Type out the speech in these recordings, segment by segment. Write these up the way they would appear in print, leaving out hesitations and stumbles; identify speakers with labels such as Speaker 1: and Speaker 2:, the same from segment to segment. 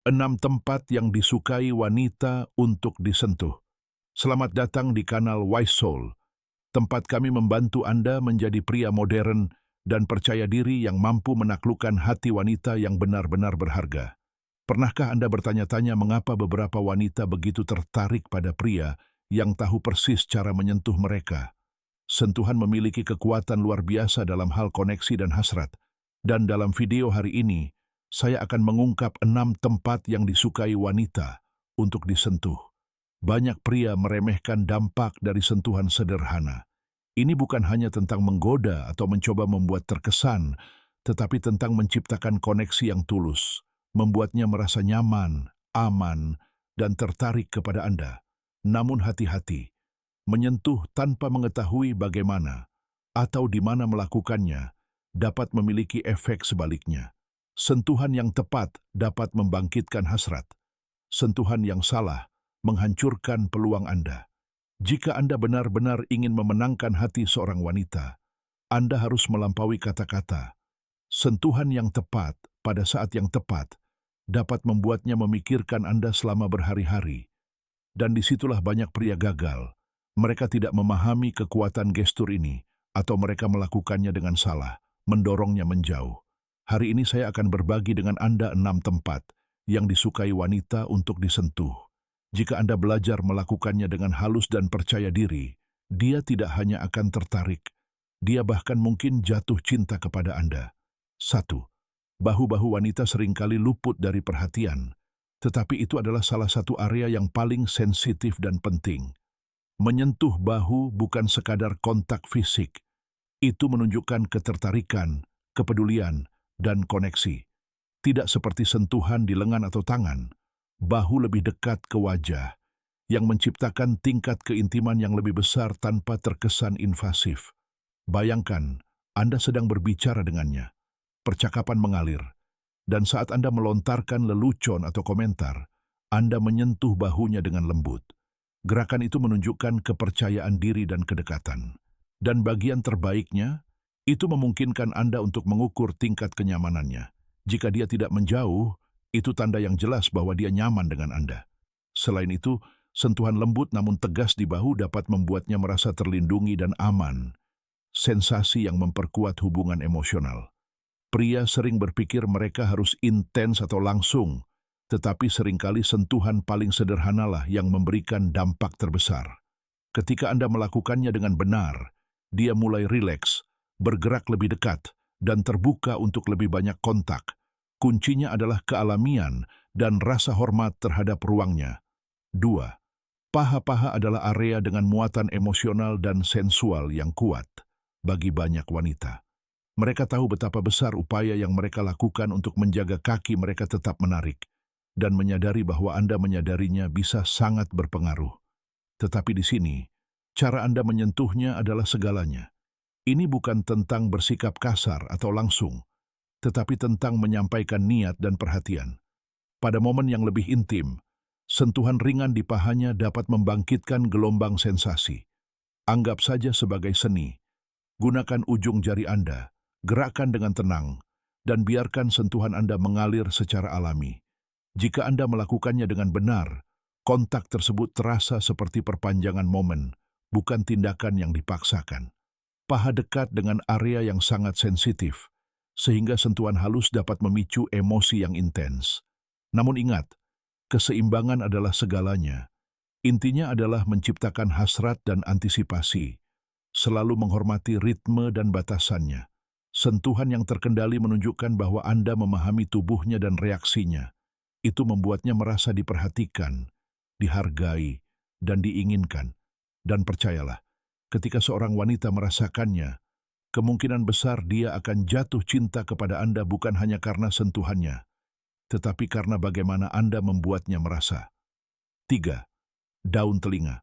Speaker 1: 6 tempat yang disukai wanita untuk disentuh. Selamat datang di kanal Wise Soul, tempat kami membantu Anda menjadi pria modern dan percaya diri yang mampu menaklukkan hati wanita yang benar-benar berharga. Pernahkah Anda bertanya-tanya mengapa beberapa wanita begitu tertarik pada pria yang tahu persis cara menyentuh mereka? Sentuhan memiliki kekuatan luar biasa dalam hal koneksi dan hasrat. Dan dalam video hari ini, saya akan mengungkap 6 tempat yang disukai wanita untuk disentuh. Banyak pria meremehkan dampak dari sentuhan sederhana. Ini bukan hanya tentang menggoda atau mencoba membuat terkesan, tetapi tentang menciptakan koneksi yang tulus, membuatnya merasa nyaman, aman, dan tertarik kepada Anda. Namun hati-hati, menyentuh tanpa mengetahui bagaimana atau di mana melakukannya dapat memiliki efek sebaliknya. Sentuhan yang tepat dapat membangkitkan hasrat. Sentuhan yang salah menghancurkan peluang Anda. Jika Anda benar-benar ingin memenangkan hati seorang wanita, Anda harus melampaui kata-kata. Sentuhan yang tepat pada saat yang tepat dapat membuatnya memikirkan Anda selama berhari-hari. Dan disitulah banyak pria gagal. Mereka tidak memahami kekuatan gestur ini, atau mereka melakukannya dengan salah, mendorongnya menjauh. Hari ini saya akan berbagi dengan Anda 6 tempat yang disukai wanita untuk disentuh. Jika Anda belajar melakukannya dengan halus dan percaya diri, dia tidak hanya akan tertarik, dia bahkan mungkin jatuh cinta kepada Anda. 1. Bahu-bahu wanita seringkali luput dari perhatian, tetapi itu adalah salah satu area yang paling sensitif dan penting. Menyentuh bahu bukan sekadar kontak fisik. Itu menunjukkan ketertarikan, kepedulian, dan koneksi. Tidak seperti sentuhan di lengan atau tangan, bahu lebih dekat ke wajah, yang menciptakan tingkat keintiman yang lebih besar tanpa terkesan invasif. Bayangkan, Anda sedang berbicara dengannya. Percakapan mengalir, dan saat Anda melontarkan lelucon atau komentar, Anda menyentuh bahunya dengan lembut. Gerakan itu menunjukkan kepercayaan diri dan kedekatan. Dan bagian terbaiknya, itu memungkinkan Anda untuk mengukur tingkat kenyamanannya. Jika dia tidak menjauh, itu tanda yang jelas bahwa dia nyaman dengan Anda. Selain itu, sentuhan lembut namun tegas di bahu dapat membuatnya merasa terlindungi dan aman. Sensasi yang memperkuat hubungan emosional. Pria sering berpikir mereka harus intens atau langsung, tetapi seringkali sentuhan paling sederhanalah yang memberikan dampak terbesar. Ketika Anda melakukannya dengan benar, dia mulai rileks, bergerak lebih dekat, dan terbuka untuk lebih banyak kontak. Kuncinya adalah kealamian dan rasa hormat terhadap ruangnya. 2. Paha-paha adalah area dengan muatan emosional dan sensual yang kuat bagi banyak wanita. Mereka tahu betapa besar upaya yang mereka lakukan untuk menjaga kaki mereka tetap menarik, dan menyadari bahwa Anda menyadarinya bisa sangat berpengaruh. Tetapi di sini, cara Anda menyentuhnya adalah segalanya. Ini bukan tentang bersikap kasar atau langsung, tetapi tentang menyampaikan niat dan perhatian. Pada momen yang lebih intim, sentuhan ringan di pahanya dapat membangkitkan gelombang sensasi. Anggap saja sebagai seni. Gunakan ujung jari Anda, gerakkan dengan tenang, dan biarkan sentuhan Anda mengalir secara alami. Jika Anda melakukannya dengan benar, kontak tersebut terasa seperti perpanjangan momen, bukan tindakan yang dipaksakan. Paha dekat dengan area yang sangat sensitif, sehingga sentuhan halus dapat memicu emosi yang intens. Namun ingat, keseimbangan adalah segalanya. Intinya adalah menciptakan hasrat dan antisipasi, selalu menghormati ritme dan batasannya. Sentuhan yang terkendali menunjukkan bahwa Anda memahami tubuhnya dan reaksinya. Itu membuatnya merasa diperhatikan, dihargai, dan diinginkan. Dan percayalah, ketika seorang wanita merasakannya, kemungkinan besar dia akan jatuh cinta kepada Anda bukan hanya karena sentuhannya, tetapi karena bagaimana Anda membuatnya merasa. 3. Daun telinga.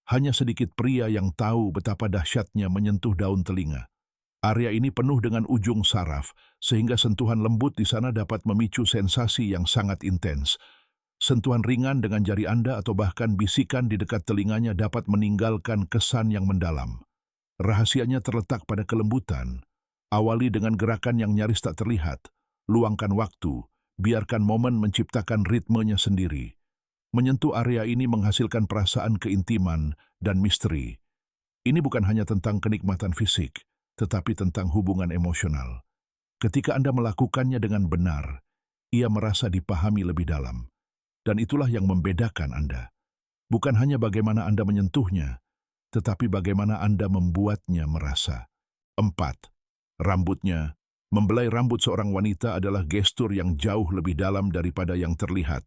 Speaker 1: Hanya sedikit pria yang tahu betapa dahsyatnya menyentuh daun telinga. Area ini penuh dengan ujung saraf, sehingga sentuhan lembut di sana dapat memicu sensasi yang sangat intens. Sentuhan ringan dengan jari Anda atau bahkan bisikan di dekat telinganya dapat meninggalkan kesan yang mendalam. Rahasianya terletak pada kelembutan. Awali dengan gerakan yang nyaris tak terlihat, luangkan waktu, biarkan momen menciptakan ritmenya sendiri. Menyentuh area ini menghasilkan perasaan keintiman dan misteri. Ini bukan hanya tentang kenikmatan fisik, tetapi tentang hubungan emosional. Ketika Anda melakukannya dengan benar, ia merasa dipahami lebih dalam. Dan itulah yang membedakan Anda. Bukan hanya bagaimana Anda menyentuhnya, tetapi bagaimana Anda membuatnya merasa. 4. Rambutnya. Membelai rambut seorang wanita adalah gestur yang jauh lebih dalam daripada yang terlihat.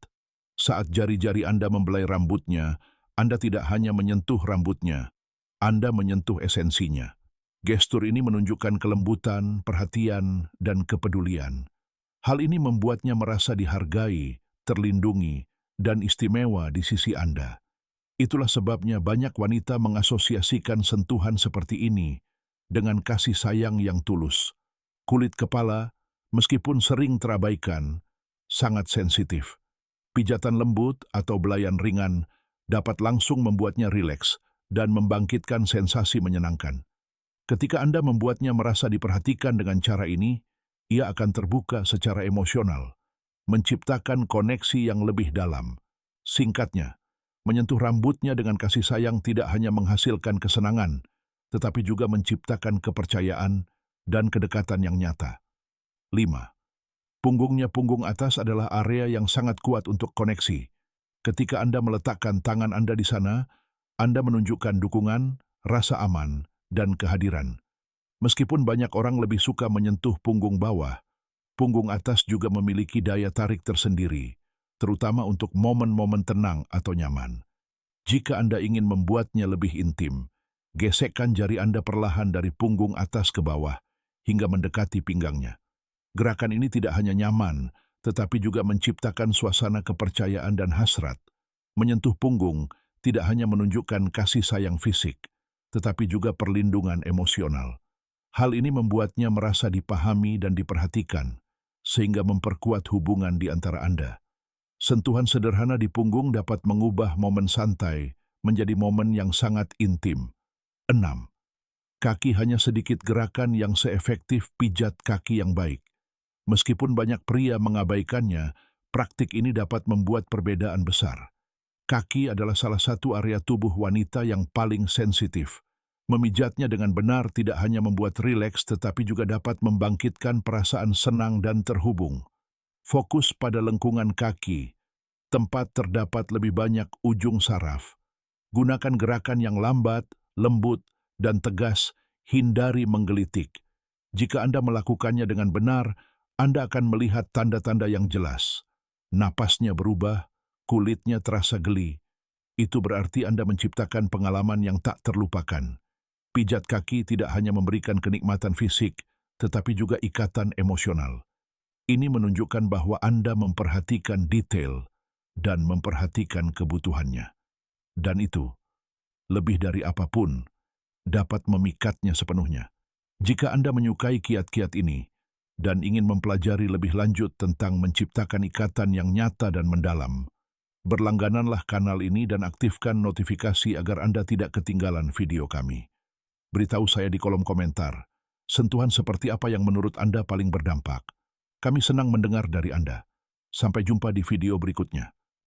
Speaker 1: Saat jari-jari Anda membelai rambutnya, Anda tidak hanya menyentuh rambutnya, Anda menyentuh esensinya. Gestur ini menunjukkan kelembutan, perhatian, dan kepedulian. Hal ini membuatnya merasa dihargai, terlindungi, dan istimewa di sisi Anda. Itulah sebabnya banyak wanita mengasosiasikan sentuhan seperti ini dengan kasih sayang yang tulus. Kulit kepala, meskipun sering terabaikan, sangat sensitif. Pijatan lembut atau belayan ringan dapat langsung membuatnya rileks dan membangkitkan sensasi menyenangkan. Ketika Anda membuatnya merasa diperhatikan dengan cara ini, ia akan terbuka secara emosional, menciptakan koneksi yang lebih dalam. Singkatnya, menyentuh rambutnya dengan kasih sayang tidak hanya menghasilkan kesenangan, tetapi juga menciptakan kepercayaan dan kedekatan yang nyata. 5. Punggung atas adalah area yang sangat kuat untuk koneksi. Ketika Anda meletakkan tangan Anda di sana, Anda menunjukkan dukungan, rasa aman, dan kehadiran. Meskipun banyak orang lebih suka menyentuh punggung bawah, punggung atas juga memiliki daya tarik tersendiri, terutama untuk momen-momen tenang atau nyaman. Jika Anda ingin membuatnya lebih intim, gesekkan jari Anda perlahan dari punggung atas ke bawah hingga mendekati pinggangnya. Gerakan ini tidak hanya nyaman, tetapi juga menciptakan suasana kepercayaan dan hasrat. Menyentuh punggung tidak hanya menunjukkan kasih sayang fisik, tetapi juga perlindungan emosional. Hal ini membuatnya merasa dipahami dan diperhatikan, sehingga memperkuat hubungan di antara Anda. Sentuhan sederhana di punggung dapat mengubah momen santai menjadi momen yang sangat intim. 6. Kaki hanya sedikit gerakan yang seefektif pijat kaki yang baik. Meskipun banyak pria mengabaikannya, praktik ini dapat membuat perbedaan besar. Kaki adalah salah satu area tubuh wanita yang paling sensitif. Memijatnya dengan benar tidak hanya membuat rileks, tetapi juga dapat membangkitkan perasaan senang dan terhubung. Fokus pada lengkungan kaki, tempat terdapat lebih banyak ujung saraf. Gunakan gerakan yang lambat, lembut, dan tegas, hindari menggelitik. Jika Anda melakukannya dengan benar, Anda akan melihat tanda-tanda yang jelas. Napasnya berubah, kulitnya terasa geli. Itu berarti Anda menciptakan pengalaman yang tak terlupakan. Pijat kaki tidak hanya memberikan kenikmatan fisik, tetapi juga ikatan emosional. Ini menunjukkan bahwa Anda memperhatikan detail dan memperhatikan kebutuhannya. Dan itu, lebih dari apapun, dapat memikatnya sepenuhnya. Jika Anda menyukai kiat-kiat ini, dan ingin mempelajari lebih lanjut tentang menciptakan ikatan yang nyata dan mendalam, berlanggananlah kanal ini dan aktifkan notifikasi agar Anda tidak ketinggalan video kami. Beritahu saya di kolom komentar, sentuhan seperti apa yang menurut Anda paling berdampak. Kami senang mendengar dari Anda. Sampai jumpa di video berikutnya.